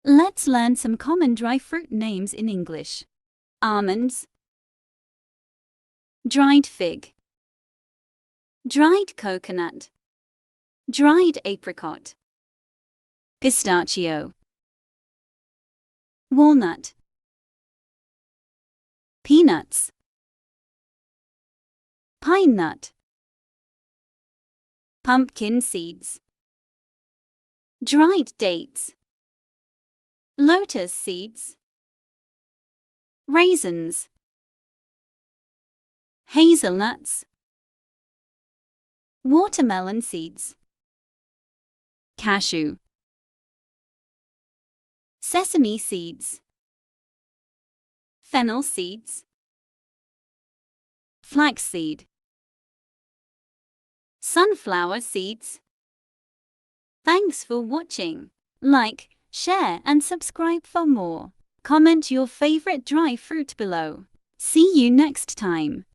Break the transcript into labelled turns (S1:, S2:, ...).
S1: Let's learn some common dry fruit names in English. Almonds, dried fig, dried coconut, dried apricot, pistachio, walnut, peanuts, pine nut, pumpkin seeds, dried dates, lotus seeds, raisins, hazelnuts, watermelon seeds, cashew, sesame seeds, fennel seeds, flaxseed, sunflower seeds. Thanks for watching. Like, share and subscribe for more. Comment your favorite dry fruit below. See you next time.